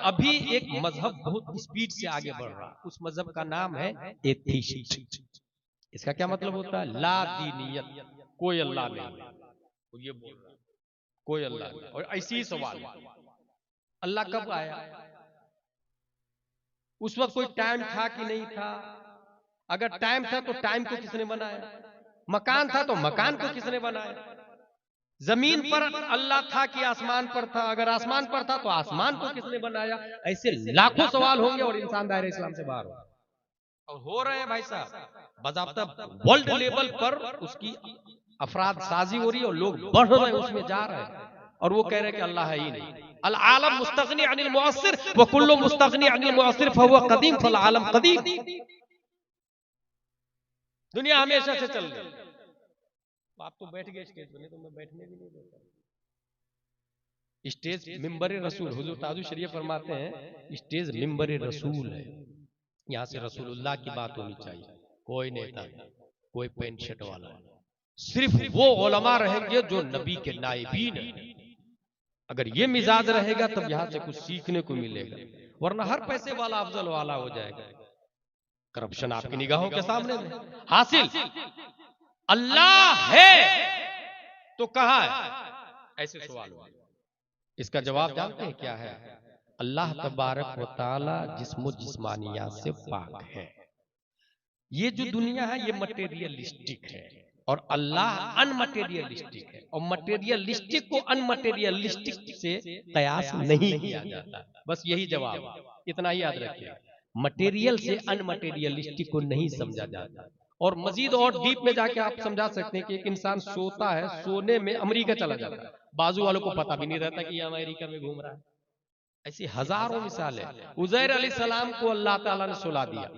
अभी एक मजहब बहुत स्पीड से आगे बढ़ रहा है, उस मजहब का नाम है एथीस्ट। इसका क्या मतलब होता है? ला दीनियत, कोई अल्लाह नहीं। वो ये बोल रहा है कोई अल्लाह नहीं। और ऐसी ही सवाल है, अल्लाह कब आया? उस वक्त कोई टाइम था कि नहीं था? अगर टाइम था तो टाइम को किसने बनाया? मकान था तो मकान को किसने बनाया? जमीन पर अल्लाह था कि आसमान पर था? अगर आसमान पर था तो आसमान को किसने बनाया? ऐसे लाखों सवाल होंगे और इंसान दायरे इस्लाम से बाहर होगा। और हो रहे हैं भाई साहब, बाज़ाब्ता वर्ल्ड लेवल पर उसकी अफराद साजी हो रही है और लोग बढ़ रहे हैं, उसमें जा रहे हैं और वो कह रहे हैं कि अल्लाह है ही नहीं। अल आलम मुस्तगनी अनिल मुअस्सिर व कुल्लु मुस्तगनी अनिल मुअस्सिर फहुव कदीम फल आलम कदीम। दुनिया हमेशा से चल रही है। आप तो बैठ गए स्टेज पर, नहीं तो मैं बैठने भी नहीं देता। स्टेज मिंबर रसूल, हुजूर ताजु शरीफ फरमाते हैं स्टेज मिंबर रसूल है, यहाँ से रसूलुल्लाह की बात होनी चाहिए। कोई नेता नहीं, कोई पेंट शर्ट वाला नहीं, सिर्फ वो उलमा रहेंगे जो नबी के नाइबीन हैं। अगर ये मिजाज रहेगा तब यहाँ से कुछ सीखने को मिलेगा, वरना हर पैसे वाला अफजल वाला हो जाएगा। करप्शन आपकी निगाहों के सामने में हासिल। अल्लाह है तो कहां है? ऐसे सवाल हुआ। इसका जवाब जानते हैं क्या है? अल्लाह तबारक व तआला जिस्मो जिस्मानियात से पाक है। ये जो दुनिया है ये मटेरियलिस्टिक है और अल्लाह अनमटेरियलिस्टिक है, और मटेरियलिस्टिक को अनमटेरियलिस्टिक से कयास नहीं किया जाता। बस यही जवाब है, इतना ही याद रखिए। मटेरियल से अनमटेरियलिस्टिक को नहीं समझा जाता। और मजीद और डीप में जाके आप समझा सकते हैं कि एक इंसान सोता है, सोने में अमेरिका चला जाता है, बाजू वालों को पता भी नहीं रहता कि ये अमेरिका में घूम रहा है। ऐसी हजारों मिसालें। उजैर अलैहिस्सलाम को अल्लाह ताला ने सुला दिया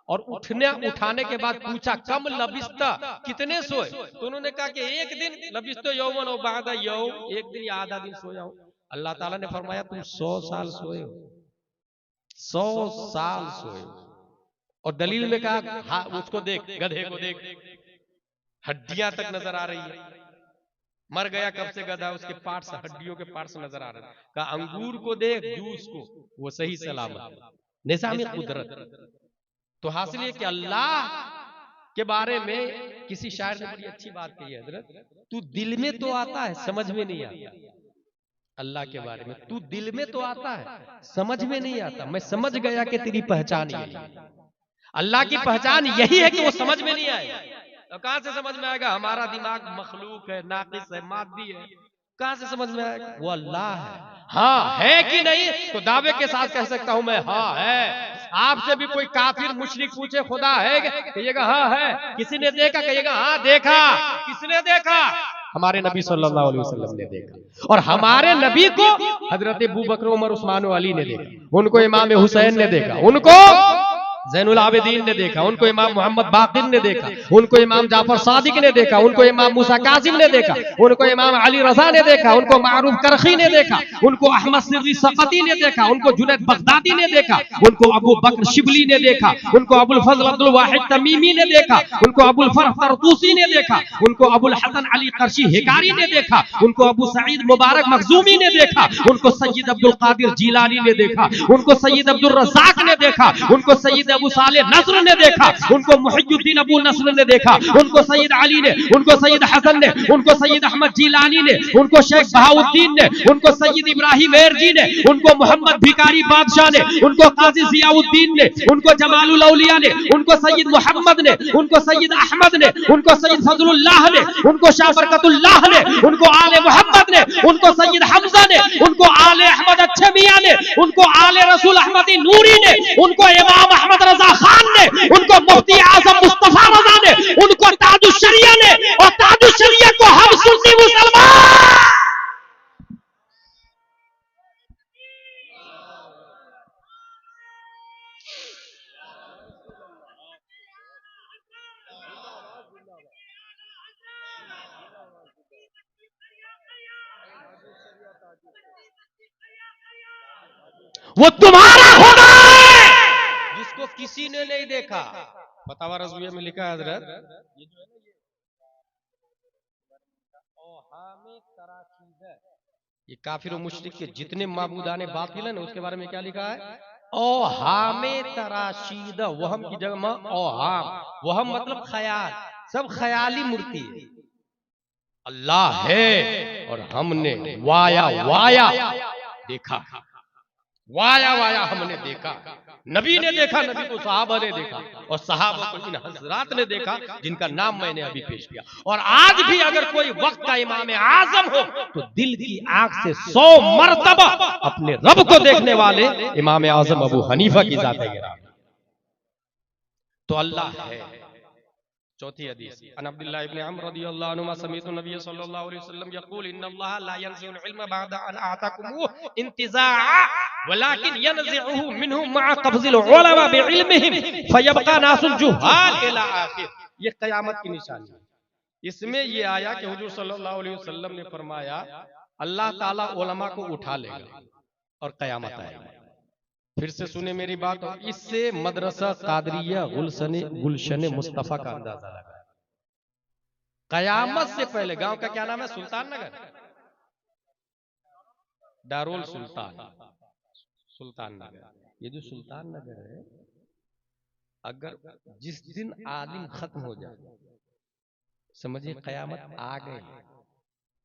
और उठाने के बाद पूछा कम लबिस्ता, कितने सोए? तो उन्होंने कहा कि एक दिन, लबिस्तो यौमन और बादा यौम, एक दिन या आधा दिन सोया हूं। अल्लाह ताला ने फरमाया तुम 100 साल सोए हो, 100 साल सोए हो। और दलील में कहा हाँ, उसको देख, गधे को देख, हड्डियां तक नजर आ रही है। मर गया कब से गधा, उसके पार्ट्स, हड्डियों के पार्ट्स नजर आ रहे हैं। कहा अंगूर को देख, जूस को, वो सही सलामत है, निजाम कुदरत। तो हासिल ये कि अल्लाह के बारे में किसी शायर ने बड़ी अच्छी बात कही है, हजरत तू दिल में तो आता है समझ में नहीं आता। अल्लाह के बारे में तू दिल में तो आता है समझ में नहीं आता। मैं समझ गया कि तेरी पहचान यही है। अल्लाह की पहचान यही है कि वो समझ में नहीं आएगा। तो कहां से समझ में आएगा? हमारा दिमाग मखलूक है, नाकिस है, मादी है, कहां से समझ में आएगा? वो अल्लाह है। हाँ है कि नहीं? तो दावे के साथ कह सकता हूं मैं, हाँ है। आपसे भी कोई काफिर मुशरिक पूछे खुदा है, कहिएगा हाँ है। किसी ने देखा? कहिएगा हाँ देखा। किसने देखा? हमारे नबी सल्लल्लाहु अलैहि वसल्लम ने देखा। और हमारे नबी को हजरत अबू बकर, उमर, उस्मान, अली ने देखा, उनको इमाम हुसैन ने देखा, उनको ज़ैनुल आबिदीन ने देखा, उनको इमाम मोहम्मद बाकिर ने देखा, उनको इमाम जाफर सादिक ने देखा, उनको इमाम मूसा कासिम ने देखा, उनको इमाम अली रजा ने देखा, उनको मारूफ करखी ने देखा, उनको अहमद सिर्री सक़ती ने देखा, उनको जुनैद बगदादी ने देखा, उनको अबू बकर शिबली ने देखा, उनको अबुल फजल अब्दुल वाहिद तमीमी ने देखा, उनको अबुल फरह तरतूसी ने देखा, उनको अबुल हसन अली कर्शी हिकारी ने देखा, उनको अबू सईद मुबारक मखजूमी ने देखा, उनको सैयद अब्दुल कादिर जिलानी ने देखा, उनको सैयद अब्दुल रज़ाक ने देखा, उनको सैयद अबू साले नस्र ने देखा, उनको मुहियुद्दीन अबू नस्र ने देखा, उनको सैयद अली ने, उनको सैयद हसन ने, उनको सैयद अहमद जिलानी ने, उनको शेख बहाउद्दीन ने, उनको सैयद इब्राहिम एरजी ने, उनको मोहम्मद भिकारी बादशाह ने, उनको काजी जियाउद्दीन ने, उनको जमालुल औलिया ने, उनको सैयद मोहम्मद ने, उनको सैयद अहमद ने, उनको सैयद फजलुल्लाह ने, उनको शाह बरकतुल्लाह ने, उनको आले मोहम्मद ने, उनको सैयद हमजा ने, उनको आले अहमद अच्छे मियां ने, उनको आले रसूल अहमदी नूरी ने, उनको इमाम अहमद रजा खान ने, उनको मुफ्ती आजम मुस्तफा रजा ने, उनको ताजुशरिया ने, और ताजुशरिया को हम सुन्नी मुसलमान। वो तुम्हारा खुदा है जिसको किसी ने नहीं देखा। फतावा रज़विया में लिखा है हजरत, ये जो है ना, ये ये काफिर और मुशरिक के जितने माबूदाने बातिल है ना, उसके बारे में क्या लिखा है? ओहामे तराशीद, वहम की जगह में ओहाम, वहम मतलब ख्याल, सब ख्याली मूर्ति है। अल्लाह है और हमने वाया वाया देखा, वाया वाया हमने देखा। नबी ने देखा, नबी को सहाबा ने देखा, और सहाबा को इन हजरात ने देखा जिनका नाम मैंने अभी पेश किया। और आज भी अगर कोई वक्त का इमाम आजम हो तो दिल की आंख से 100 मर्तबा अपने रब को देखने वाले इमाम आजम अबू हनीफा की जात है। तो अल्लाह है। चौथी हदीस, अन अब्दुल्लाह इब्न अम्र रदियल्लाहु अन्हुमा समीअतु नबी सल्लल्लाहु अलैहि वसल्लम यक़ूल इन्नल्लाह ला यनज़िउल इल्म बअदा अन आताकुमु इंतिज़ाअ वलाकिन यनज़िउहु मिन्हु मअ क़ब्ज़िल उलमा बिइल्मिहिम फयबक़ा नासुल जुहाल इला आखिर। ये क़यामत की निशानी है। इसमें ये आया कि हुजूर सल्लल्लाहु अलैहि वसल्लम ने फरमाया अल्लाह ताला उलमा को उठा लेगा और क़यामत आएगी। फिर से सुने मेरी बात, और इससे मदरसा कादरिया गुलशन मुस्तफा का अंदाजा लगा। कयामत से पहले गांव का क्या नाम है? सुल्तान नगर, दारुल सुल्तान, सुल्तान नगर। ये जो सुल्तान नगर है, अगर जिस दिन आलिम खत्म हो जाए समझिए कयामत आ गई।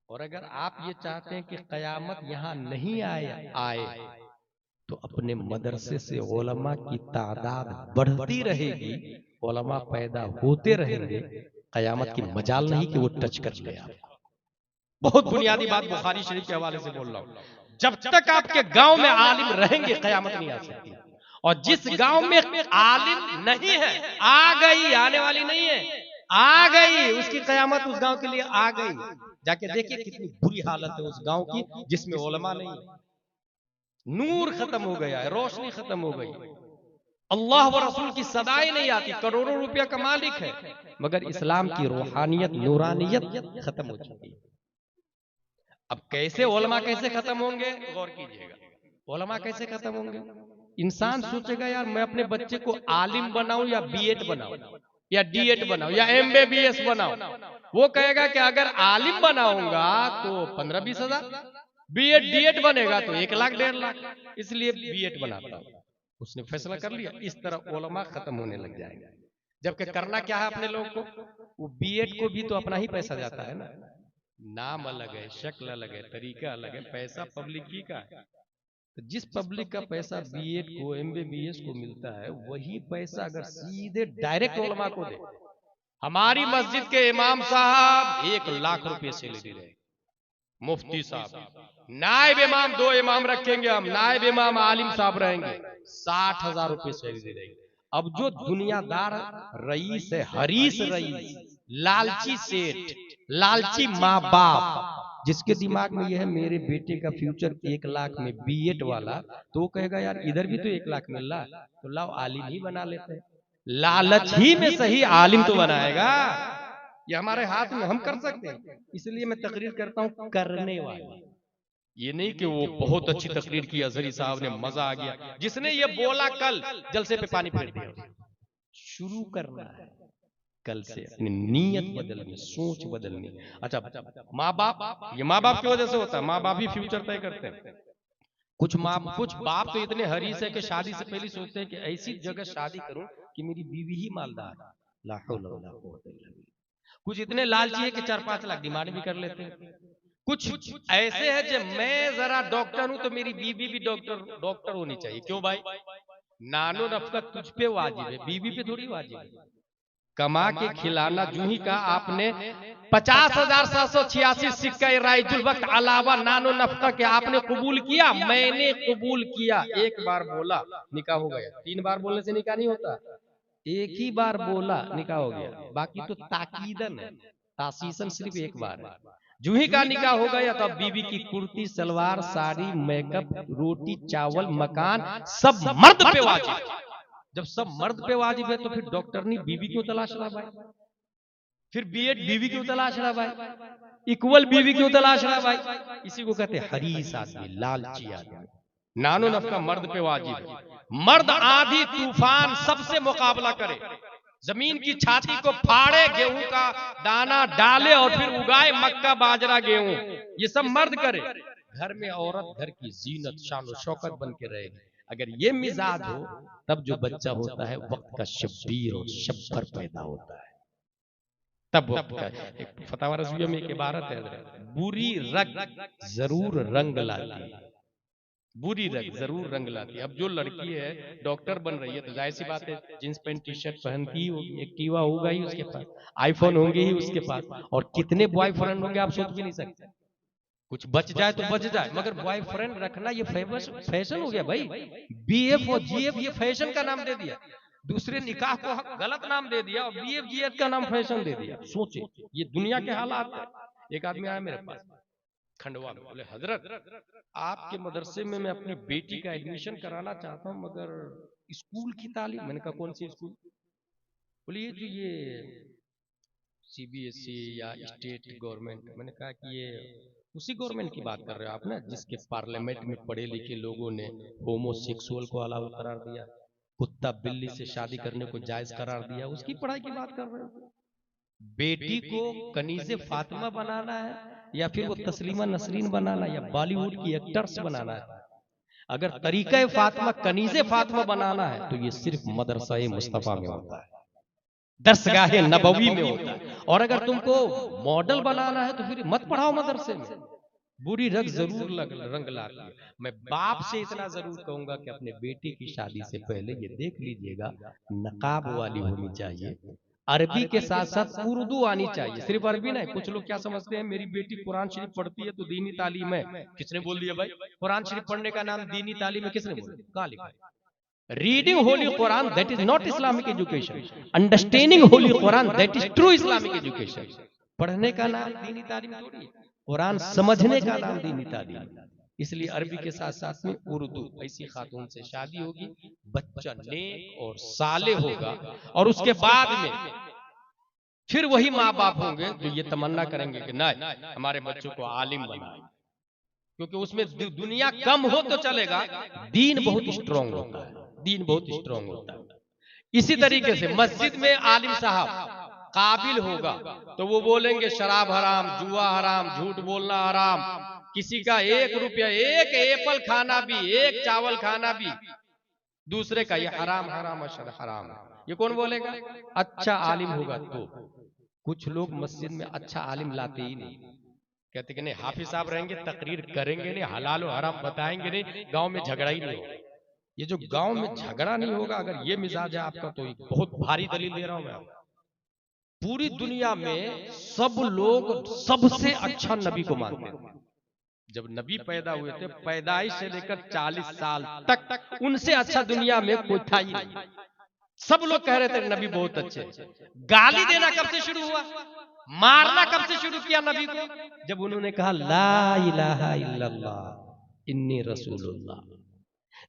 और अगर आप ये चाहते हैं कि कयामत यहां नहीं आए तो अपने मदरसे से उलमा की तादाद बढ़ती रहेगी, उलमा पैदा होते रहेंगे, कयामत की मजाल नहीं कि वो टच कर ले आपको। बहुत बुनियादी बात बुखारी शरीफ के हवाले से बोल रहा हूं। जब तक आपके गांव में आलिम रहेंगे कयामत नहीं आ सकती। और जिस गांव में आलिम नहीं है, आ गई, आने वाली नहीं है, आ गई, उसकी कयामत उस गांव के लिए आ गई। जाके देखिए कितनी बुरी हालत है उस गांव की जिसमें उलमा नहीं है। नूर खत्म हो गया है, रोशनी खत्म हो गई, अल्लाह व रसूल की सदाई नहीं आती। करोड़ों रुपया का मालिक है मगर इस्लाम की रूहानियत नूरानियत खत्म हो चुकी है। अब कैसे उलमा कैसे खत्म होंगे? गौर कीजिएगा, उलमा कैसे खत्म होंगे? इंसान सोचेगा यार मैं अपने बच्चे को आलिम बनाऊं या बीएड बनाऊं या डीएड बनाऊं या एमबीबीएस बनाऊं। वो कहेगा कि अगर आलिम बनाऊंगा तो 15-20 हजार, बीएड डीएड बनेगा तो 1 लाख 1.5 लाख, इसलिए बीएड बनाता हूं। उसने फैसला कर लिया। इस तरह उलमा खत्म होने लग जाएगा। जबकि करना क्या है अपने लोग को? वो बीएड को भी तो अपना ही पैसा जाता है ना, नाम अलग है, शक्ल अलग है, तरीका अलग है, पैसा पब्लिक ही का है। तो जिस पब्लिक का पैसा बीएड को एमबीबीएस को मिलता है वही पैसा अगर सीधे डायरेक्ट उलमा को दे, हमारी मस्जिद के इमाम साहब 1 लाख रुपए सैलरी रहे, मुफ्ती साहब, नायब इमाम 2 इमाम रखेंगे हम, नायब इमाम आलिम साहब रहेंगे, 60,000 रुपए सैलरी रहेगी। अब जो दुनियादार रईस है, हरीस रईस, लालची सेठ, लालची माँ बाप, जिसके दिमाग में यह है मेरे बेटे का फ्यूचर 1 लाख में बीएड वाला, तो वो कहेगा यार इधर भी तो 1 लाख मिल रहा है तो लाओ आलिम ही बना लेते हैं। लालच ही में सही आलिम तो बनाएगा। ये हमारे हाथ में, हम कर सकते हैं। इसलिए मैं तकरीर करता हूं करने वाले, ये नहीं कि वो बहुत अच्छी तकरीर की अजहरी साहब ने मजा आ गया, जिसने ये बोला कल जलसे पे पानी फेर दिया। शुरू करना है कल से, अपनी नीयत बदलनी, सोच बदलनी। अच्छा, माँ बाप, ये माँ बाप की वजह से होता है, माँ बाप ही फ्यूचर तय करते हैं। कुछ बाप तो इतने हरीस है कि शादी से पहले सोचते हैं कि ऐसी जगह शादी करूं कि मेरी बीवी ही मालदार, ला हौला वला कुव्वता इल्ला बिल्लाह। कुछ इतने लालची है कि 4-5 लाख डिमांड भी कर लेते हैं। कुछ ऐसे है कि मैं जरा डॉक्टर हूं तो मेरी बीवी भी डॉक्टर होनी चाहिए। क्यों भाई? नानो नफका तुझ पे वाजिब है, बीवी पे थोड़ी वाजिब है। कमा के खिलाना, जो ही कहा आपने 50,786 सिक्का राइजुल वक्त अलावा नानो नफका के आपने कबूल किया, मैंने कबूल किया। 1 बार बोला निकाह हो गया, 3 बार बोलने से निकाह नहीं होता, 1 ही बार बोला निकाह हो गया। बाकी तो ताकीदन है, तासीसन सिर्फ 1 बार है। जो ही का निकाह हो गया तो अब बीवी की कुर्ती सलवार साड़ी मेकअप रोटी चावल मकान सब मर्द पे वाजिब। जब सब मर्द पे वाजिब है तो फिर डॉक्टरनी बीवी क्यों तलाश रहा भाई? फिर बीएड बीवी क्यों तलाश रहा भाई? इक्वल बीवी क्यों तलाश रहा भाई? इसी को कहते हरीस आदमी, लालची आदमी। नानो नफका मर्द पे वाजिब है। मर्द आंधी तूफान सबसे मुकाबला करे, जमीन की छाती को फाड़े, गेहूं का दाना डाले और फिर उगाए मक्का बाजरा गेहूं, ये सब मर्द करे। घर में औरत घर की जीनत शान शौकत बन के रहेगी। अगर ये मिजाज हो तब जो बच्चा होता है वक्त का शब्बीर और शब्बर पैदा होता है। तब वक्त का एक फतवा रज़विया में एक इबारत है, बुरी रग जरूर रंग लाती है, बुरी रग जरूर रंग लाती है। अब जो लड़की है डॉक्टर बन रही है तो जाहिर सी बात है जींस पैंट टी शर्ट पहनती होगी, एक्टिवा होगा ही उसके पास, आईफोन होंगे ही उसके पास, और कितने बॉयफ्रेंड होंगे आप सोच भी नहीं सकते। कुछ बच जाए तो बच जाए, मगर बॉयफ्रेंड रखना ये फैशन हो गया भाई। बीएफ और जीएफ ये फैशन का नाम दे दिया, दूसरे निकाह को गलत नाम दे दिया और बीएफ जीएफ का नाम फैशन दे दिया। सोचे ये दुनिया के हालात है। एक आदमी आया मेरे पास खंडवा में, बोले हजरत आपके मदरसे में मैं अपनी बेटी का एडमिशन कराना चाहता हूँ मगर स्कूल की तालीम। मैंने कहा कौन सी स्कूल? बोले ये जो ये सीबीएसई या स्टेट गवर्नमेंट। मैंने कहा कि ये उसी गवर्नमेंट की बात कर रहे हो आप ना जिसके पार्लियामेंट में पढ़े लिखे लोगों ने होमोसेक्सुअल को अलाउ करार दिया, कुत्ता बिल्ली से शादी करने को जायज करार दिया, उसकी पढ़ाई की बात कर रहे हो। बेटी को कनीज़े फातिमा बनाना है या फिर वो तस्लीमा नसरीन बनाना या बॉलीवुड की एक्टर्स बनाना है? अगर तरीका फातिमा कनीज़े फातिमा बनाना है तो ये सिर्फ मदरसा मुस्तफा में होता है, दरसगाह नबवी में होता है। और अगर तुमको मॉडल बनाना है तो फिर मत पढ़ाओ मदरसे में। बुरी रग जरूर रंग लाती है। मैं बाप से इतना जरूर कहूंगा कि अपने बेटे की शादी से पहले ये देख लीजिएगा नकाब वाली होनी चाहिए, अरबी के साथ साथ उर्दू आनी चाहिए, सिर्फ अरबी नहीं। कुछ लोग क्या समझते हैं मेरी बेटी कुरान शरीफ पढ़ती है तो दीनी तालीम है। किसने बोल दिया भाई? कुरान शरीफ पढ़ने का नाम दीनी तालीम है? किसने बोला? कहाँ लिखा? Reading Holy Quran, that is not Islamic education. Understanding Holy Quran, that is true Islamic education. पढ़ने का नाम दीनी तालीम थोड़ी है, कुरान समझने का नाम दीनी तालीम। इसलिए अरबी के साथ साथ में उर्दू। ऐसी खातून से शादी होगी, बच्चा नेक और साले होगा, और उसके बाद में फिर वही माँ बाप होंगे जो ये तमन्ना करेंगे कि नहीं हमारे बच्चों को आलिम बनाए, क्योंकि उसमें दुनिया कम हो तो चलेगा, दीन बहुत स्ट्रांग होता है, दीन बहुत स्ट्रांग होता है। इसी तरीके से मस्जिद में आलिम साहब काबिल होगा तो वो बोलेंगे शराब हराम, जुआ हराम, झूठ बोलना हराम, किसी का 1 रुपया, 1 एप्पल खाना भी, 1 चावल खाना भी दूसरे का, ये हराम हराम अशर हराम है। ये कौन बोलेगा? अच्छा आलिम होगा तो। कुछ लोग मस्जिद में अच्छा आलिम लाते ही नहीं, कहते कि नहीं हाफिज साहब रहेंगे तकरीर करेंगे नहीं, हलाल और हराम बताएंगे नहीं, गांव में झगड़ा ही नहीं होगा। ये जो गांव में झगड़ा नहीं होगा, अगर ये मिजाज है आपका तो एक बहुत भारी दलील दे रहा हूं मैं आपको। पूरी दुनिया में सब लोग सबसे अच्छा नबी को मानते थे। जब नबी पैदा हुए थे पैदाइश से लेकर 40 साल तक उनसे अच्छा दुनिया में कोई था ही नहीं। सब लोग कह रहे थे नबी बहुत अच्छे। गाली देना कब से शुरू हुआ, मारना कब से शुरू किया नबी को? जब उन्होंने कहा ला इलाहा इल्लल्लाह इन्नी रसूलुल्लाह,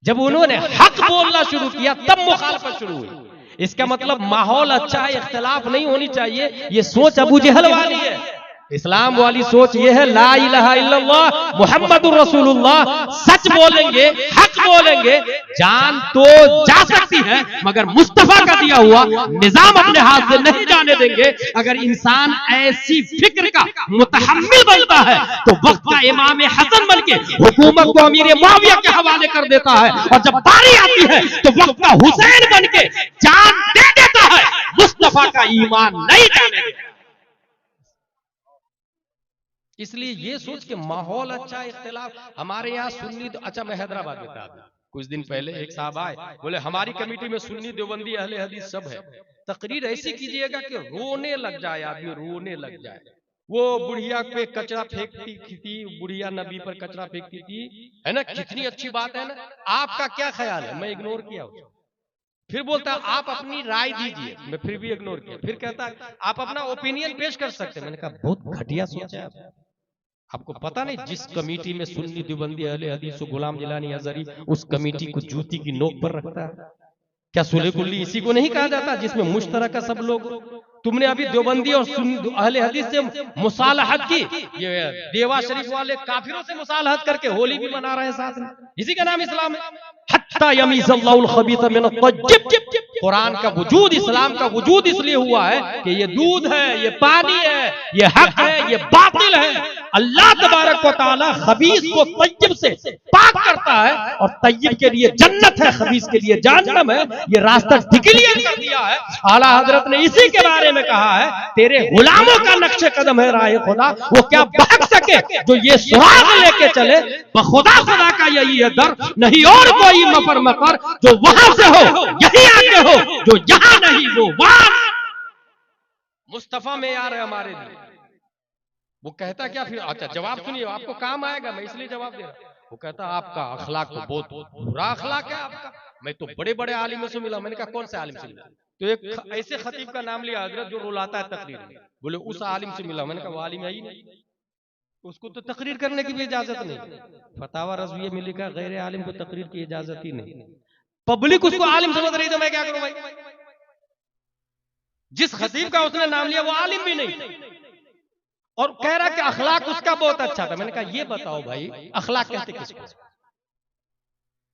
जब उन्होंने हक बोलना शुरू किया तब मुखालफत शुरू हुई। इसका मतलब माहौल अच्छा है, इख्तिलाफ नहीं होनी चाहिए। ये सोच अबू जहल वाली है। इस्लाम वाली सोच ये है ला इलाहा इल्लल्लाह मुहम्मदुर रसूलुल्लाह, सच बोलेंगे, हक बोलेंगे, जान तो जा सकती है मगर मुस्तफा का दिया हुआ निजाम अपने हाथ से नहीं जाने देंगे। अगर इंसान ऐसी फिक्र का मुतहम्मिल बनता है तो वक्त का इमाम हसन बन के हुकूमत को अमीर मुआविया के हवाले कर देता है, और जब बारी आती है तो वक्त का हुसैन बन के जान दे देता है। मुस्तफा का ईमान नहीं जाने देता। इसलिए ये सोच के माहौल अच्छा, इख्तिलाफ हमारे यहाँ सुन्नी। अच्छा मैं हैदराबाद में था कुछ दिन पहले, एक साहब आए बोले हमारी कमेटी में सुन्नी देवबंदी अहले हदीस सब है, तकरीर ऐसी कीजिएगा कि रोने लग जाए आदमी, रोने लग जाए। वो बुढ़िया पे कचरा फेंकती थी, बुढ़िया नबी पर कचरा फेंकती थी, है ना, कितनी अच्छी बात है ना, आपका क्या ख्याल है? मैं इग्नोर किया उसको। फिर बोलता आप अपनी राय दीजिए, मैं फिर भी इग्नोर किया। फिर कहता आप अपना ओपिनियन पेश कर सकते हैं। मैंने कहा बहुत घटिया सोच है आपको पता नहीं जिस कमेटी में सुन्नी देवबंदी अहले हदीस गुलाम जिलानी अजहरी, उस कमेटी को जूती की नोक पर रखता है क्या? सुले कुल्ली इसी को नहीं कहा जाता जिसमें मुश्तरक सब लोग? तुमने अभी देवबंदी और सुन्नी अहले हदीस से मुसालहत की, ये देवा शरीफ वाले काफिरों से मुसालहत करके होली भी मना रहे हैं साथ में, इसी का नाम इस्लाम है। हत्ता यमीज़ल्लाहुल खबीथ मिन अत-तय्यिब। कुरान का वजूद, इस्लाम का वजूद इसलिए हुआ है कि ये दूध है, ये पानी है, ये हक है, ये बातिल है। अल्लाह तबारक व तआला खबीस को तय्यब से पाक करता है और तय्यब के लिए जन्नत है, खबीस के लिए जहन्नम है। ये रास्ता डिक्लेयर कर दिया है। आला हजरत ने इसी के बारे में कहा है, तेरे गुलामों का नक्शे कदम है राह खुदा, वो क्या भाग सके जो ये सुराग लेके चले। बखुदा खुदा का यही है दर, नहीं और कोई मफर मकर, जो वहां से हो यही आगे हो, जो यहां नहीं वो वहां। मुस्तफा में यार है हमारे लिए। वो कहता क्या फिर, अच्छा जवाब सुनिए, आपको काम आएगा, मैं इसलिए जवाब दे रहा हूं। वो कहता आपका अखलाक तो बहुत बुरा अखलाक है आपका। मैं तो बड़े बड़े आलिमों से मिला। मैंने कहा कौन से आलिम से मिला? तो एक ऐसे खतीब का नाम लिया हजरत जो रुलाता है तकरीर में। बोले उस आलिम से मिला। मैंने कहा वो आलिम है ही नहीं, उसको तो तकरीर करने की भी इजाजत नहीं। फतावा रज़विया में लिखा गैर आलिम को तकरीर की इजाजत ही नहीं। पब्लिक उसको आलिम समझ रही, तो मैं क्या करूं भाई? जिस खतीब का उसने नाम लिया वो आलिम भी नहीं और कह रहा कि अखलाक उसका बहुत अच्छा था। मैंने कहा ये बताओ भाई, अखलाक कहते किसको?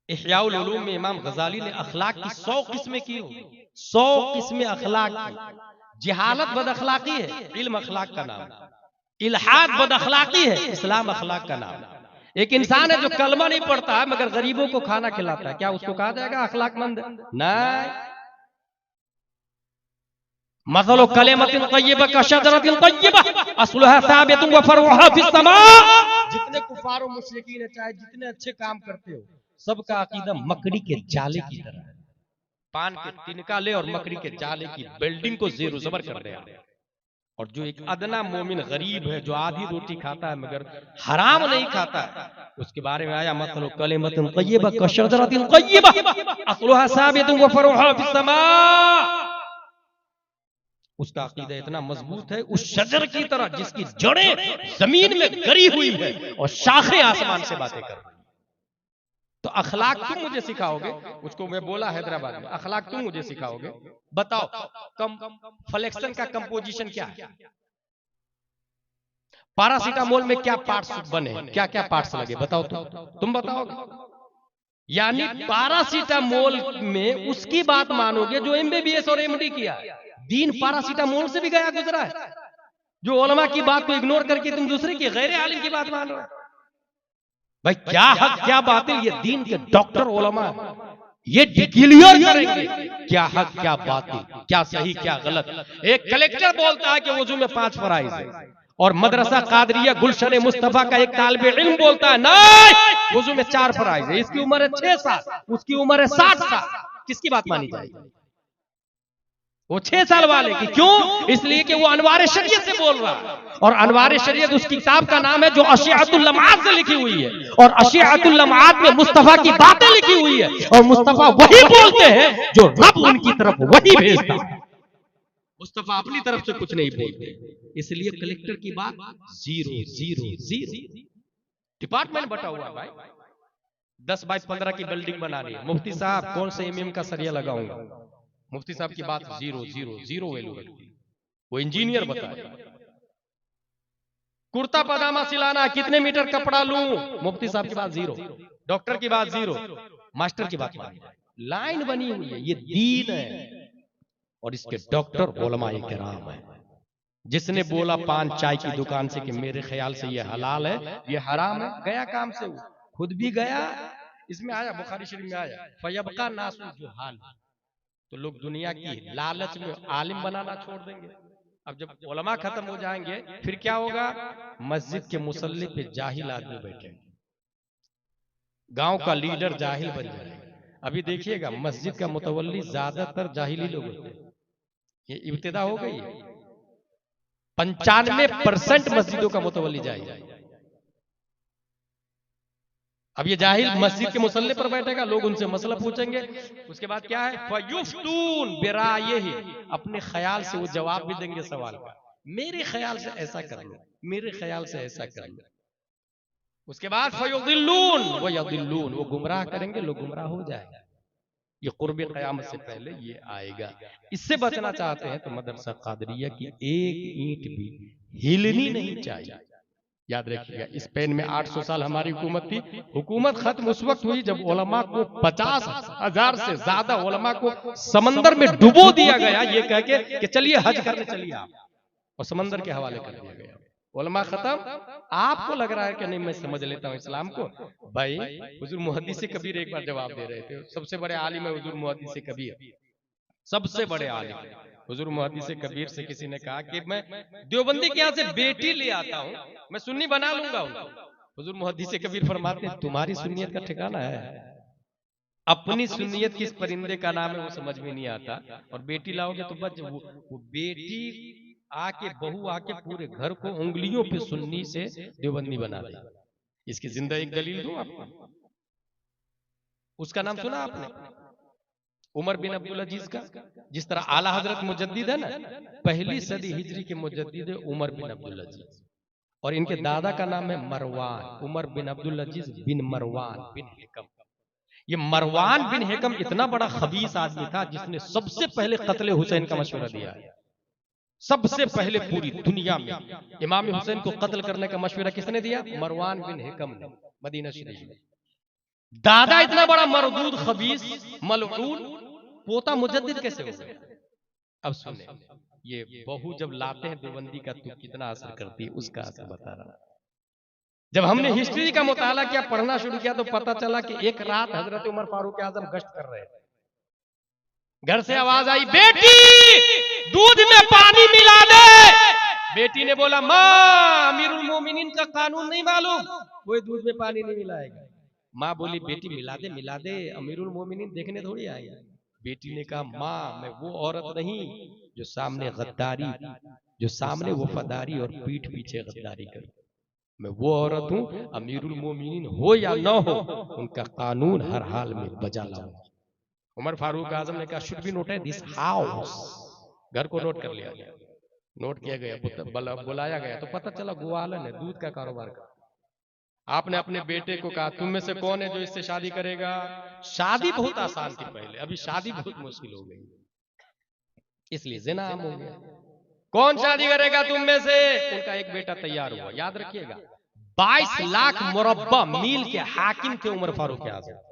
इह्याउल उलूम में इमाम गजाली ने अखलाक की 100 किस्में की हो, 100 किस्में अखलाक की। जिहालत बद अखलाकी है, इल्म अखलाक का नाम। इल्हाद बद अखलाकी है, इस्लाम अखलाक का नाम। एक इंसान है जो कलमा नहीं पढ़ता है मगर गरीबों को खाना खिलाता है, क्या उसको कहा जाएगा अखलाकमंद? नहीं। मसलो कलिमतिन तय्यबा कशजरतिन तय्यबा अस्लुहा साबितुन व फरुहा फिस समा। जितने कुफार और मुशरिकीन है, चाहे जितने अच्छे काम करते हो, सबका अकीदा मकड़ी के जाले की तरह है। पान के तिनका ले और मकड़ी के जाले की बिल्डिंग को ज़ेरो ज़बर कर दे। और जो एक अदना मोमिन गरीब है, जो आधी रोटी खाता है मगर हराम नहीं खाता है, उसके बारे में आया मसलो कलिमतिन तय्यबा कशजरतिन तय्यबा अस्लुहा साबितुन व फरुहा फिस समा। उसका अकीदा इतना मजबूत है उस शजर की तरह जिसकी जड़ें जमीन में गरी हुई है और शाखें आसमान से बातें कर रही। तो अखलाक तुम मुझे सिखाओगे, उसको मैं बोला हैदराबाद में, अखलाक तुम मुझे सिखाओगे, बताओ फ्लेक्शन का कंपोजिशन क्या है? पैरासीटामोल में क्या पार्ट्स बने, क्या क्या पार्ट्स लगे, बताओ तुम बताओगे? यानी पैरासीटामोल में उसकी बात मानोगे जो एमबीबीएस और एमडी किया है। दीन पैरासीटामोल से भी गया गुजरा है। जो उलमा की बात को इग्नोर करके तुम दूसरे की गैर आलिम की बात मान रहे हो। भाई क्या हक क्या बातिल, ये दीन के डॉक्टर उलमा ये डिक्लेयर करेंगे क्या हक क्या बातिल, क्या सही क्या गलत। एक कलेक्टर बोलता है कि वुजू में 5 फराइज है और मदरसा कादरिया गुलशन मुस्तफा का एक तालिबे इल्म बोलता है नहीं वुजू में 4 फराइज है। इसकी उम्र है 6 साल, उसकी उम्र है 60 साल। किसकी बात मानी जाएगी? वो 6 साल वाले की। क्यों? इसलिए कि वो अनवारे शरीयत से बोल रहा है और अनवारे शरीयत उस किताब का नाम है जो अशिअतुल लम्आत से लिखी हुई है और अशिअतुल लम्आत में मुस्तफा की बातें लिखी हुई है और मुस्तफा वही बोलते हैं जो रब उनकी तरफ वही भेजता है। मुस्तफा अपनी तरफ से कुछ नहीं बोलते। इसलिए कलेक्टर की बात 0 0 0। डिपार्टमेंट बटा हुआ भाई, 10 बाय 15 की बिल्डिंग बनानी है। मुफ्ती साहब कौन से एमएम का सरिया लगाऊंगा? मुफ्ती साहब की बात 0 0 0 वैल्यू है। वो इंजीनियर बताए। कुर्ता पजामा सिलाना कितने मीटर कपड़ा लूं? मुफ्ती साहब की बात 0। डॉक्टर की बात 0। मास्टर की बात लाइन बनी हुई है। ये दीन है और इसके डॉक्टर उलमाए किराम है। जिसने बोला पान चाय की दुकान से कि मेरे ख्याल से ये हलाल है ये हराम है, गया काम से, वो खुद भी गया। इसमें आया बुखारी शरीफ में आया फयबका नासु जो हाल। तो लोग दुनिया की लालच में आलिम बनाना छोड़ देंगे। अब जब उलमा खत्म हो जाएंगे फिर क्या होगा? मस्जिद के मुसल्ले पे जाहिल आदमी बैठेंगे, गांव का लीडर जाहिल बन जाएगा। अभी देखिएगा मस्जिद का मुतवल्ली ज्यादातर जाहिली लोग होते हैं। ये इब्तिदा हो गई है। 95% मस्जिदों का मुतवल्ली जाहिल। अब ये जाहिल मस्जिद के मुसल्ले पर बैठेगा, लोग उनसे मसला पूछेंगे, उसके बाद क्या है फयुफ्तून बिरायही, अपने ख्याल से वो जवाब भी देंगे सवाल का। मेरे ख्याल से ऐसा कर लो, मेरे ख्याल से ऐसा कर लो। उसके बाद फयुदिल्लून वो यदिल्लून, वो गुमराह करेंगे, लोग गुमराह हो जाएगा। ये कुर्ब क़यामत से पहले ये आएगा। इससे बचना चाहते हैं तो मदरसा कादरिया की एक ईंट भी हिलनी नहीं चाहिए। याद रखिएगा, स्पेन में 800 साल हमारी हुकूमत थी। हुकूमत खत्म उस वक्त हुई जब उलमा को 50,000 से ज्यादा उलमा को समंदर में डुबो दिया गया, ये कह के कि चलिए हज करने चलिए आप, और समंदर के हवाले कर दिया गया। उलमा खत्म। आपको लग रहा है कि नहीं मैं समझ लेता हूँ इस्लाम को। भाई हुजूर मुहद्दिस कबीर एक बार जवाब दे रहे थे, सबसे बड़े आलिम है हुजूर मुहद्दिस कबीर, सबसे बड़े आलिम हुजूर मुहद्दिस कबीर से किसी ने कहा कि मैं देवबंदी के यहाँ से बेटी ले आता हूँ, मैं सुन्नी बना लूंगा उनको। हुजूर मुहद्दिस कबीर फरमाते हैं तुम्हारी सुन्नियत का ठिकाना है, अपनी सुन्नियत किस परिंदे का नाम है वो समझ में नहीं आता, और बेटी लाओगे तो बच वो बेटी आके बहू आके पूरे घर को उंगलियों पे सुन्नी से देवबंदी बना दे। इसकी जिंदा एक दलील दूं आपको, उसका नाम सुना आपने? उमर बिन अब्दुल अजीज का। जिस तरह आला हजरत मुजद्दिद है ना, पहली सदी हिजरी के मुजद्दिद उमर बिन अब्दुल अजीज, और इनके दादा का नाम है मरवान, उमर बिन अब्दुल अजीज बिन मरवान बिन हिकम। ये मरवान बिन हिकम इतना बड़ा खबीस आदमी था जिसने सबसे पहले कत्ले हुसैन का मशवरा दिया है। सबसे पहले पूरी दुनिया में इमाम हुसैन को कत्ल करने का मशवरा किसने दिया? मरवान बिन हिकम ने, मदीना शरीफ में। दादा इतना बड़ा मरदूद खबीस मलऊन, पोता मुजद्दिद कैसे हो गया? अब सुने, ये बहू जब लाते हैं देवबंदी का तो कितना असर करती है, उसका असर बता रहा। जब हमने हिस्ट्री का मुताला किया, पढ़ना शुरू किया, तो पता चला कि एक रात हजरत उमर फारूक आजम गश्त कर रहे थे, घर से आवाज आई बेटी दूध में पानी मिला दे। बेटी ने बोला माँ अमीरुल मोमिनीन का कानून नहीं मालूम, कोई दूध में पानी नहीं मिलाएगा। माँ बोली बेटी मिला दे, अमीरुल मोमिनीन देखने थोड़ी आएगा। बेटी ने कहा माँ मैं वो औरत नहीं जो सामने गद्दारी, जो सामने वफादारी और पीठ पीछे गद्दारी करे, मैं वो औरत हूं अमीरुल मोमिनीन हो या न हो उनका कानून हर हाल में बजा लाऊं। उमर फारूक आजम ने कहा should be noted this house, घर को नोट कर लिया गया। नोट किया गया, बुलाया गया तो पता चला ग्वालन है, दूध का कारोबार कर। आपने अपने बेटे को कहा तुम में से कौन है जो इससे शादी करेगा? शादी बहुत आसान थी पहले, अभी शादी बहुत मुश्किल हो गई, इसलिए ज़िना आम हो गया। कौन शादी करेगा तुम में से? उनका एक बेटा तैयार हुआ। याद रखिएगा 22 लाख मुरब्बा मील के हाकिम थे उमर फारूक आजम।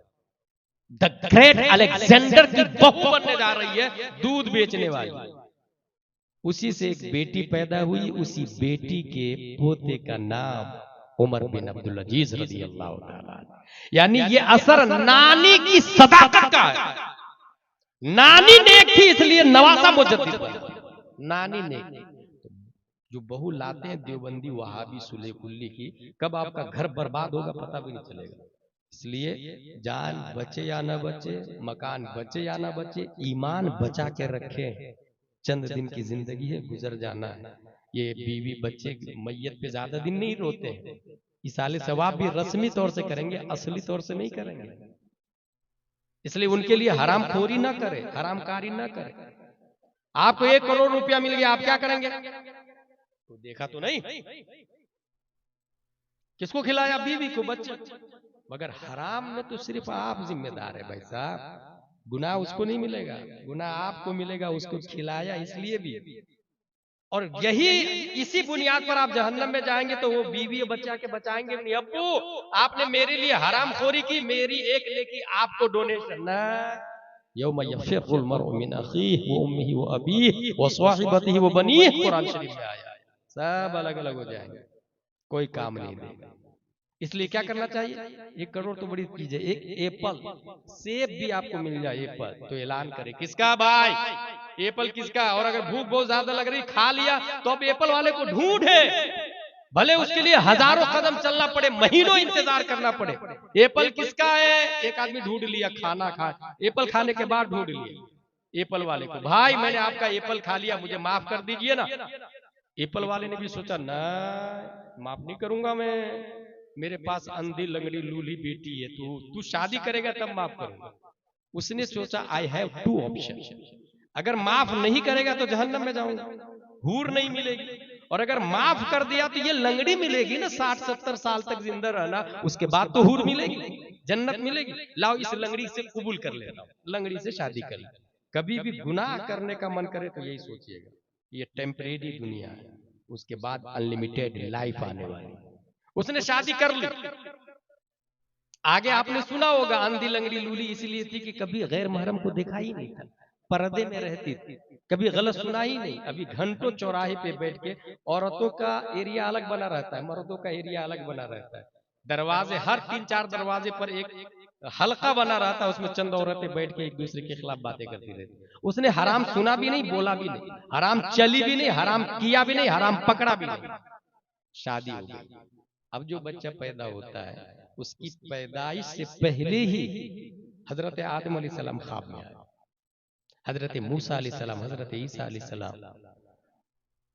द ग्रेट अलेक्जेंडर की बहू बनने जा रही है, दूध बेचने वाली। उसी से एक बेटी पैदा हुई, उसी बेटी के पोते का नाम उमर बिन अब्दुल अजीज रज़ी अल्लाह तआला। यानी ये असर नानी की सदाकत का है। नानी नेक थी इसलिए नवासा मुजद्दिद बना। नानी नेक, जो बहू लाते हैं देवबंदी वहाबी सुले कुल्ली की, कब आपका घर बर्बाद होगा पता भी नहीं चलेगा। इसलिए जान बचे या ना बचे, मकान बचे या ना बचे, ईमान बचा के रखे। चंद दिन की जिंदगी है, गुजर जाना है। ये बीवी बच्चे मैयत पे ज्यादा दिन नहीं रोते हैं। इसाले सवाब भी रस्मी तौर से करेंगे, असली तौर से नहीं करेंगे। इसलिए उनके लिए हराम खोरी ना करे, हरामकारी ना करे। आपको 1 करोड़ रुपया मिल गया, आप क्या करेंगे? तो देखा तो नहीं, किसको खिलाया? बीवी को, बच्चे। मगर हराम में तो सिर्फ आप जिम्मेदार है भाई साहब, गुनाह उसको नहीं मिलेगा, गुनाह आपको मिलेगा, उसको खिलाया इसलिए भी। और यही इसी बुनियाद पर आप जहन्नम में जाएंगे तो वो बीवी और बच्चा के बचाएंगे नहीं। अब्बू आपने मेरे लिए हराम खोरी की, मेरी एक लेकी आपको डोनेशन ना। यौम यफ़िर्रुल मर्उ मिन अख़ीहि व उम्मिहि व अबीहि व साहिबतिहि व बनीहि, कुरान शरीफ में आया है। सब अलग अलग हो जाएंगे, कोई काम नहीं देगा। इसलिए क्या करना चाहिए? 1 करोड़ तो बड़ी चीज है, एक एप्पल, सेब भी आपको मिल जाए एप्पल तो ऐलान करे किसका भाई, एप्पल किसका। और अगर भूख बहुत ज्यादा लग रही, खा लिया, तो अब एप्पल वाले को ढूंढे, भले उसके लिए हजारों कदम चलना पड़े, महीनों इंतजार करना पड़े। एप्पल किसका है? एक आदमी ढूंढ लिया, खाना खा, एप्पल खाने के बाद ढूंढ लिया एप्पल वाले को, भाई मैंने आपका एप्पल खा लिया, मुझे माफ कर दीजिए ना। एप्पल वाले ने भी सोचा ना, माफ नहीं करूंगा मैं, मेरे पास अंधी लंगड़ी लूली बेटी है, तू शादी करेगा तब माफ करूंगा। उसने सोचा आई हैव 2 ऑप्शन, अगर माफ नहीं करेगा तो जहन्नम में जाऊंगा, हूर नहीं मिलेगी, और अगर माफ कर दिया तो ये लंगड़ी मिलेगी ना, 60-70 साल तक जिंदा रहना, उसके बाद तो हूर मिलेगी, जन्नत मिलेगी। लाओ इस लंगड़ी से कबूल कर लेना, लंगड़ी से शादी कर ले। कभी भी गुनाह करने का मन करे तो यही सोचिएगा, ये टेम्परेरी दुनिया है, उसके बाद अनलिमिटेड लाइफ आने वाली। उसने शादी कर ली। आगे आपने सुना होगा अंधी लंगड़ी लूली इसलिए थी कि कभी गैर महरम को देखा ही नहीं था, पर्दे में रहती थी। कभी गलत सुना ही नहीं। अभी घंटों चौराहे पे बैठ के औरतों का एरिया अलग बना रहता है, मर्दों का एरिया अलग बना रहता है। दरवाजे हर 3-4 दरवाजे पर एक हल्का बना रहता है, उसमें चंद औरतें बैठ के एक दूसरे के खिलाफ बातें करती रहती। उसने हराम सुना भी नहीं, बोला भी नहीं, हराम चली भी नहीं, हराम किया भी नहीं, हराम पकड़ा भी नहीं, शादी हो गई। अब जो बच्चा पैदा होता है उसकी पैदाइश से पहले ही हजरत आदम अलैहिस्सलाम ख्वाब में आए, हजरत मूसा अलैहिस्सलाम, हजरत ईसा अलैहिस्सलाम,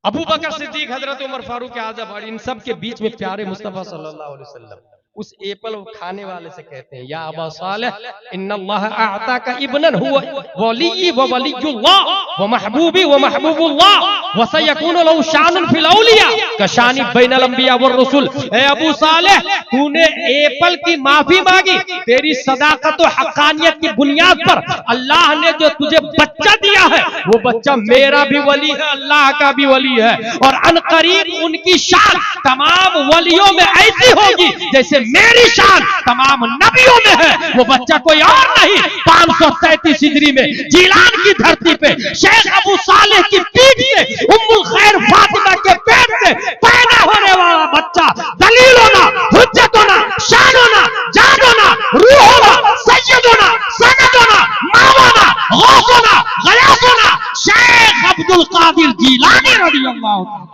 अबू बकर सिद्दीक, हजरत उमर फारूक आजम, और इन सब के बीच में प्यारे मुस्तफा सल्लल्लाहु अलैहि वसल्लम उस एप्पल खाने वाले से कहते हैं, या अबा सालेह इन्नल्लाह अअताका इब्नन हुवा वली व वलियुल्लाह व महबूबी व महबूबुल्लाह व सयकूनु लहु शानुन फिल औलिया कशानी बैनल अंबिया व रसूल। ए अबू सालेह, तूने एप्पल की माफी मांगी, तेरी सदाकत और हक्कानियत की बुनियाद पर अल्लाह ने जो तुझे बच्चा दिया है वो बच्चा मेरा भी वली है, अल्लाह का भी वली है, और अनकरीब उनकी शान तमाम वलियों में ऐसी होगी जैसे मेरी शान तमाम नबियों में है। वो बच्चा कोई और नहीं, 533 हिजरी में जीलान की धरती पे शेख अबू सालेह की पीठ से उम्मुल खैर फातिमा के पेट से पैदा होने वाला बच्चा दलील होना, हुज्जत होना, शान होना, जान होना, रूह होना, सैयद होना, सनद होना, मावाना, गौस होना, गयास होना, शेख अब्दुल कादिर जीलानी रज़ियल्लाहु अन्हु।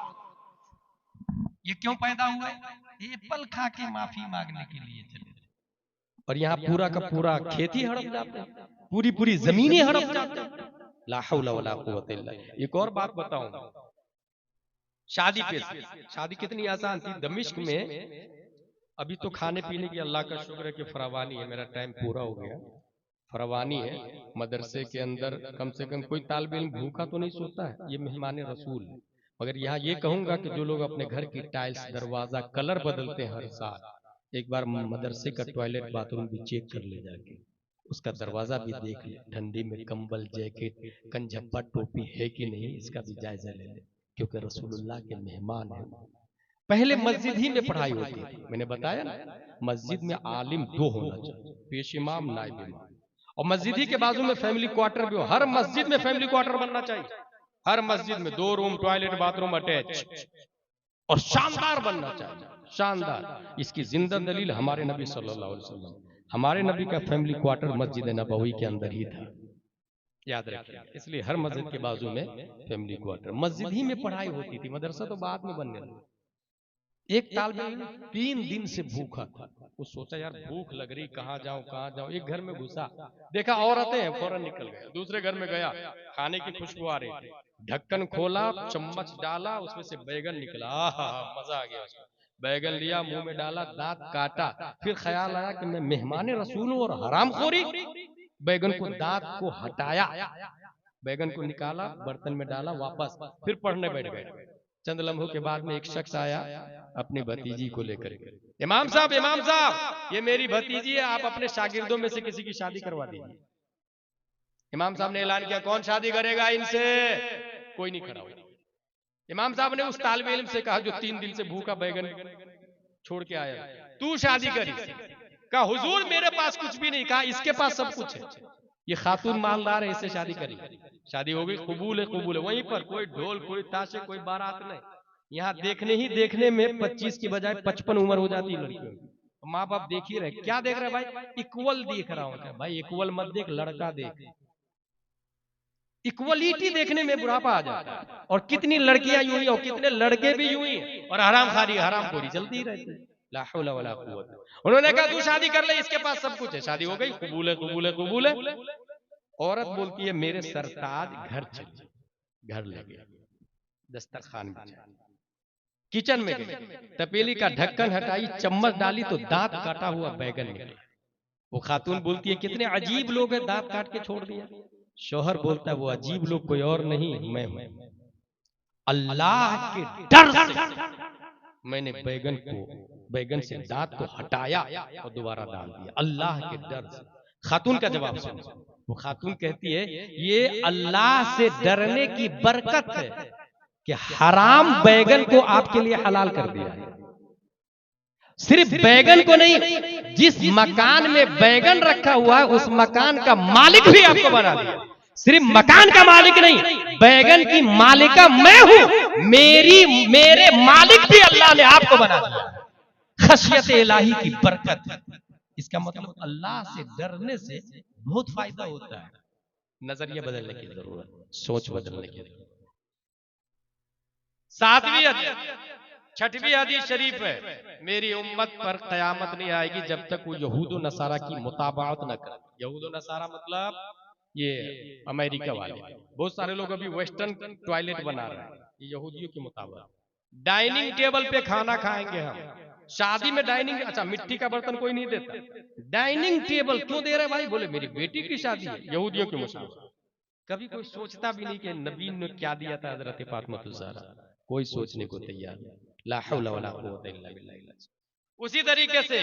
ये क्यों पैदा हुआ? एप्पल खा के माफी मांगने के लिए चले, और यहाँ पूरा का पूरा खेती हड़प जाते हैं, पूरी पूरी जमीनें हड़प जाते हैं। ला हौला वला कुव्वता इल्ला बिल्लाह। एक और बात बताऊं, शादी पे, शादी कितनी आसान थी दमिश्क में। अभी तो खाने पीने की अल्लाह का शुक्र है कि फरावानी है। मेरा टाइम पूरा हो गया। फरावानी है, मदरसे के अंदर कम से कम कोई तालिब इल्म भूखा तो नहीं सोता है, ये मेहमान रसूल है। मगर यहाँ ये कहूंगा कि जो लोग अपने घर की टाइल्स, दरवाजा कलर बदलते हैं हर साल, एक बार मदरसे का टॉयलेट बाथरूम भी चेक कर ले जाके, उसका दरवाजा भी देख ले, ठंडी में कंबल, जैकेट, कंझप्पा, टोपी है कि नहीं, इसका भी जायजा ले ले, क्योंकि रसूलुल्लाह के मेहमान हैं। पहले मस्जिद ही में पढ़ाई होती थी, मैंने बताया ना, मस्जिद में आलिम 2 होना चाहिए, पेश इमाम, नाइब इमाम, और मस्जिद ही के बाजू में फैमिली क्वार्टर भी हो। हर मस्जिद में फैमिली क्वार्टर बनना चाहिए, हर मस्जिद में 2 रूम, टॉयलेट, बाथरूम अटैच, और शानदार बनना चाहिए, शानदार। इसकी जिंदा दलील हमारे नबी सल्लल्लाहु अलैहि वसल्लम, हमारे नबी का फैमिली क्वार्टर मस्जिद नबवी के अंदर ही था, याद रखिए। इसलिए हर मस्जिद के बाजू में फैमिली क्वार्टर, मस्जिद ही में पढ़ाई होती थी, मदरसा तो बाद में बनने लगा। एक तालिब इल्म 3 दिन से भूखा था। वो सोचा यार भूख लग रही, कहाँ जाऊं। एक घर में घुसा, देखा औरतें हैं, फौरन निकल गया। दूसरे घर में गया, खाने की खुशबू आ रही थी, ढक्कन खोला, चम्मच डाला, उसमें से बैगन निकला। आहा, मजा आ गया उसमें। बैगन लिया, मुंह में डाला, दांत काटा, फिर ख्याल आया कि मैं मेहमान रसूल हूं और हरामखोरी। बैगन को, दांत को हटाया, बैगन को निकाला, बर्तन में डाला, वापस फिर पढ़ने बैठ गए। चंद लम्हों के बाद में एक शख्स आया अपनी भतीजी को लेकर, इमाम साहब, इमाम साहब, ये मेरी भतीजी है, आप अपने शागिर्दों में से किसी की शादी करवा दीजिए। इमाम साहब ने ऐलान किया, कौन शादी करेगा इनसे? कोई नहीं खड़ा हुआ। इमाम साहब ने उस तालिब इल्म से कहा जो 3 दिन से भूखा बैगन छोड़ के आया, तू शादी करी। कहा हुजूर मेरे पास कुछ भी नहीं। कहा इसके पास सब कुछ है, ये खातून मालदार है, इससे शादी करी। शादी हो गई, कबूल है, कबूल है। वहीं पर कोई ढोल, कोई ताशे, कोई बारात नहीं। यहाँ देखने में 25 की बजाय 55 उम्र हो जाती है लड़कियों की। माँ बाप देख ही रहे, क्या देख रहे भाई? इक्वल देख रहा हूँ। भाई इक्वल मत देख, लड़का देख। इक्वलिटी देखने में बुढ़ापा आ जाता है। और कितनी लड़कियां यूं ही और कितने लड़के भी यूं ही, और हरामखारी, हरामखोरी चलती रहती है। ला हौला वला कुव्वता। उन्होंने कहा तू शादी कर ले, इसके पास सब कुछ है। शादी हो गई, कबूल है, कबूल है, कबूल है। औरत बोलती है मेरे सरताज घर चल, घर ले गया, दस्तरखान बिछा, किचन में गई, तपेली का ढक्कन हटाई, चम्मच डाली तो दांत काटा हुआ बैगन निकला। वो खातून बोलती है कितने अजीब लोग हैं, दांत काट के छोड़ दिया। शौहर बोलता है वो अजीब लोग कोई और नहीं, मैं हूं। अल्लाह के डर से मैंने बैगन से दांत को हटाया और दोबारा डाल दिया, अल्लाह के डर से। खातून का जवाब सुनो। वो खातून कहती है ये अल्लाह से डरने की बरकत है कि हराम बैगन को आपके लिए हलाल कर दिया है। सिर्फ बैगन को नहीं, जिस मकान में बैगन रखा हुआ है उस मकान का मालिक भी आपको बना दिया। सिर्फ मकान का मालिक नहीं, बैगन की मालिका मैं हूं, मेरे मालिक भी अल्लाह ने आपको बना दिया। खशियत इलाही की बरकत, इसका मतलब अल्लाह से डरने से बहुत फायदा होता है। नजरिया बदलने की जरूरत, सोच बदलने की जरूरत। 7वीं हदीस, 6वीं हदीस शरीफ है, मेरी उम्मत पर कयामत नहीं आएगी जब तक वो यहूद व नसारा की मुताबात न करे। यहूद व नसारा मतलब ये अमेरिका वाले, बहुत सारे लोग अभी वेस्टर्न टॉयलेट बना रहे हैं, ये यहूदियों के मुताबिक। डाइनिंग टेबल पे खाना खाएंगे हम, शादी में डाइनिंग, अच्छा मिट्टी का बर्तन कोई नहीं देता, डाइनिंग टेबल क्यों दे रहे भाई? बोले मेरी बेटी की शादी है, यहूदियों के मुताबिक। कभी कोई सोचता भी नहीं कि नबी ने क्या दिया था हजरत फातिमा ज़हरा, कोई सोचने को तैयार नहीं। ला हौला वला कुव्वता इल्ला बिल्लाह। उसी तरीके से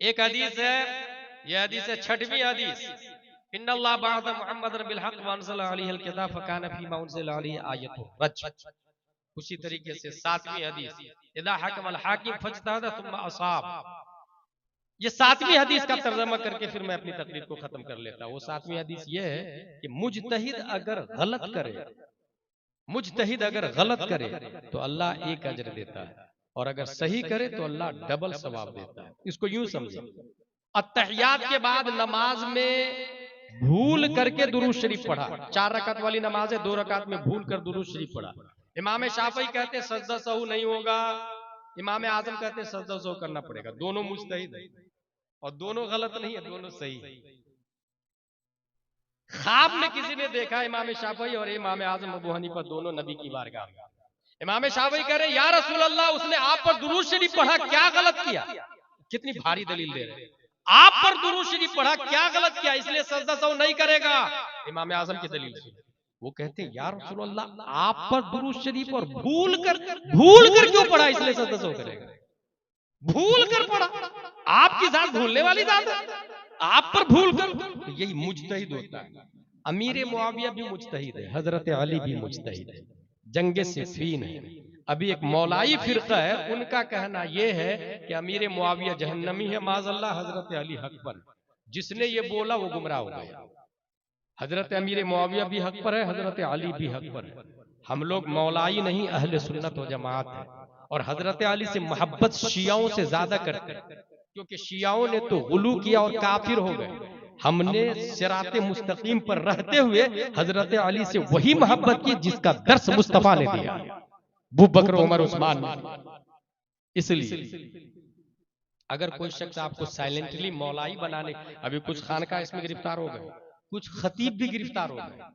एक हदीस है, यह हदीस है 6वीं हदीस, इन्नल्लाह बअद मुहम्मदन बिल हक़ व अनज़ला अलैहिल किताब फकान फीमा उनज़िला अलैहि आयतुर रज्म। उसी तरीके से 7वीं हदीस, इदा हकमल हाकिम फज्तहद सुम्मा असाब। ये 7वीं हदीस का तर्जुमा करके फिर मैं अपनी तकरीर को खत्म कर लेता हूँ। वो 7वीं हदीस ये है कि मुजतहिद अगर गलत करे, मुजतहिद अगर गलत करे तो अल्लाह एक अजर देता है, और अगर सही करे तो अल्लाह डबल सवाब देता है। इसको यूं समझे, अत्तहियात के बाद नमाज में भूल करके दुरूद शरीफ पढ़ा, 4 रकात वाली नमाज है, 2 रकात में भूल कर दुरूद शरीफ पढ़ा। इमाम शाफई कहते हैं सजदा सहू नहीं होगा, इमाम आजम कहते हैं सजदा सहू करना पड़ेगा। दोनों मुजतहिद है और दोनों गलत नहीं है, दोनों सही है। ख्वाब में किसी ने देखा इमाम शाफई और इमाम आजम अबू हनीफा दोनों नबी की बारगाह में। इमाम शाफई कह रहे या रसूल अल्लाह, उसने आप पर दुरूद शरीफ पढ़ा, क्या गलत किया? कितनी भारी दलील दे रहे हैं, आप पर दुरूद शरीफ पढ़ा, क्या गलत किया, इसलिए सजदा सहू नहीं करेगा। इमाम आजम की दलील से वो कहते हैं या रसूल अल्लाह, आप पर दुरूद शरीफ और भूल कर क्यों पढ़ा, इसलिए सजदा सहू करेगा। भूल कर पढ़ा, आपकी जात भूलने वाली जात है, आप पर भूल कर, यही मुजतहिद होता है। अमीर मुआविया भी मुजतहिद है, हजरत अली भी मुजतहिद है, जंगे सिफ़ीन है। अभी एक मौलाई फिरका है, उनका कहना यह है कि अमीर मुआविया जहन्नमी है माज़अल्लाह, हजरत अली हक पर। जिसने ये बोला वो गुमराह हो गया। हजरत अमीर मुआविया भी हक पर है, हजरत अली भी हक पर है। हम लोग मौलाई नहीं, अहले सुन्नत व जमात है, और हजरत अली से मोहब्बत शियाओं से ज्यादा करते हैं, क्योंकि शियाओं ने तो गुलू किया और काफिर हो गए। हमने सिराते मुस्तकीम पर रहते हुए हजरत अली से वही मोहब्बत की जिसका दर्स मुस्तफा ने दिया, अबू बकर उमर उस्मान। इसलिए अगर कोई शख्स आपको साइलेंटली मौलाई बनाने, अभी कुछ खानका इसमें गिरफ्तार हो गए, कुछ खतीब भी गिरफ्तार हो गए,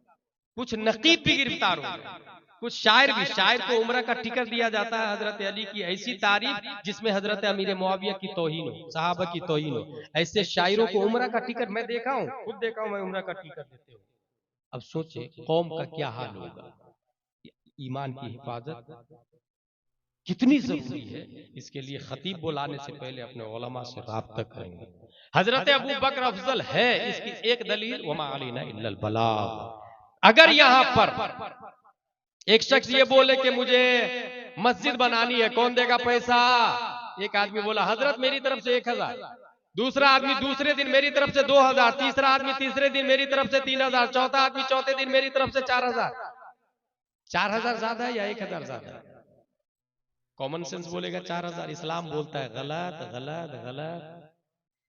कुछ नकीब भी गिरफ्तार हो गए, कुछ शायर भी। शायर को उम्र का टिकट दिया जाता है हजरत अली की ऐसी तारीफ जिसमें हजरत अमीर मुआविया की तौहीन हो, सहाबा की तौहीन हो। ऐसे शायरों को उम्र का टिकट मैं देखा हूं, खुद देखा हूं मैं, उम्र का टिकट देते हो। अब सोचे कौम का क्या हाल होगा। ईमान की हिफाजत कितनी जरूरी है, इसके लिए खतीब बुलाने से पहले अपने उलमा से राब्ता करेंगे। हजरत अबू बकर अफजल है, इसकी एक दलील वमा अलैना इल्लल बलाग। अगर यहां पर एक शख्स ये बोले कि मुझे मस्जिद बनानी है, कौन देगा पैसा? एक आदमी बोला हजरत मेरी तरफ से 1000, दूसरा आदमी दूसरे दिन मेरी तरफ से 2000, तीसरा आदमी तीसरे दिन मेरी तरफ से 3000, चौथा आदमी चौथे दिन मेरी तरफ से 4000। 4000 ज्यादा है या 1000 ज्यादा है? कॉमन सेंस बोलेगा 4000, इस्लाम बोलता है गलत गलत गलत,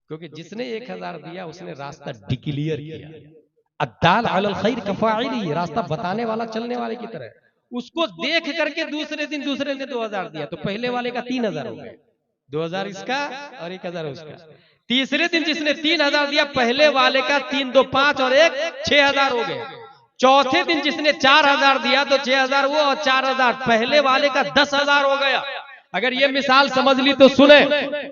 क्योंकि जिसने 1000 दिया उसने रास्ता डिक्लेयर किया। अद्दाल अलल खैर कफाइली, रास्ता बताने वाला चलने वाले की तरह। उसको देख करके दूसरे दिन 2000 दिया, तो पहले वाले का 3000 हो गया, 2000 इसका और 1000 उसका। तीसरे दिन जिसने 3000 दिया, पहले वाले का 3 2 5 और 1 6000 हो गया। चौथे दिन जिसने 4000 दिया तो 6000 वो और 4000 पहले वाले का 10000 हो गया। अगर ये मिसाल समझ ली तो सुने,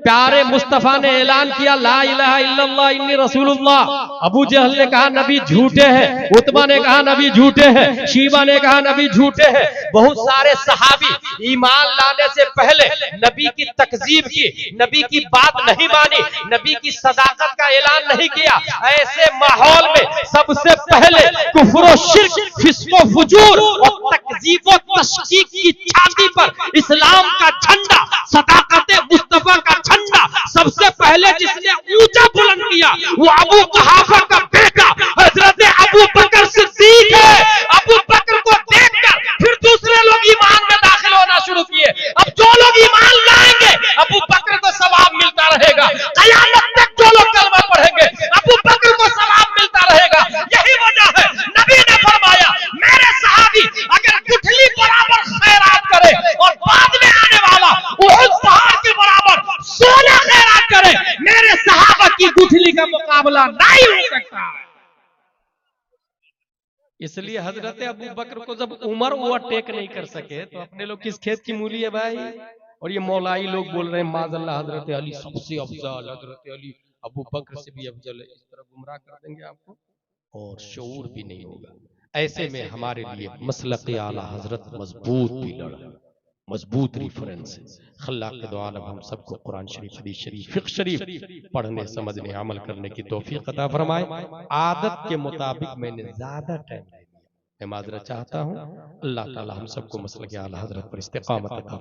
प्यारे मुस्तफा ने ऐलान किया ला इलाहा इल्लल्लाह इन्नी रसूलुल्लाह। अबू जहल ने कहा नबी झूठे हैं, उतबा ने कहा नबी झूठे हैं, शीबा ने कहा नबी झूठे हैं। बहुत सारे सहाबी ईमान लाने से पहले नबी की तकजीब की, नबी की बात नहीं मानी, नबी की सदाकत का ऐलान नहीं किया। ऐसे माहौल में सबसे पहले कुफ्र व शिर्क, फिस्क व फुजूर और तकजीब व तशकीक की छाती पर इस्लाम का झंडा, सदाकत मुस्तफा का झंडा सबसे पहले जिसने ऊंचा बुलंद किया वो अबू कुहाफा का बेटा हजरत अबू बकर बिजली का मुकाबला नहीं हो सकता। इसलिए हजरत अबू बकर को जब उमर ओवरटेक नहीं कर सके तो अपने लोग किस खेत की मूली है भाई। और ये मौलाई लोग बोल रहे हैं माजल्ला हजरत अली सबसे अफजल, हजरत अली अबू बकर से भी अफजल है। इस तरह गुमराह कर देंगे आपको और शऊर भी नहीं होगा। ऐसे में हमारे लिए मसलक आला हजरत मजबूत पिलड़ है, मजबूत रिफरेंस है। खल्लाक के दो आलम हम सबको कुरान शरीफ, हदीस शरीफ, फिक्र शरीफ पढ़ने समझने अमल करने की तौफीक अता फरमाए। आदत के मुताबिक मैंने ज्यादा टाइम ले लिया, मैं माजरत चाहता हूँ। अल्लाह ताला हम सबको मसलक आला हजरत पर इस्तिकामत अता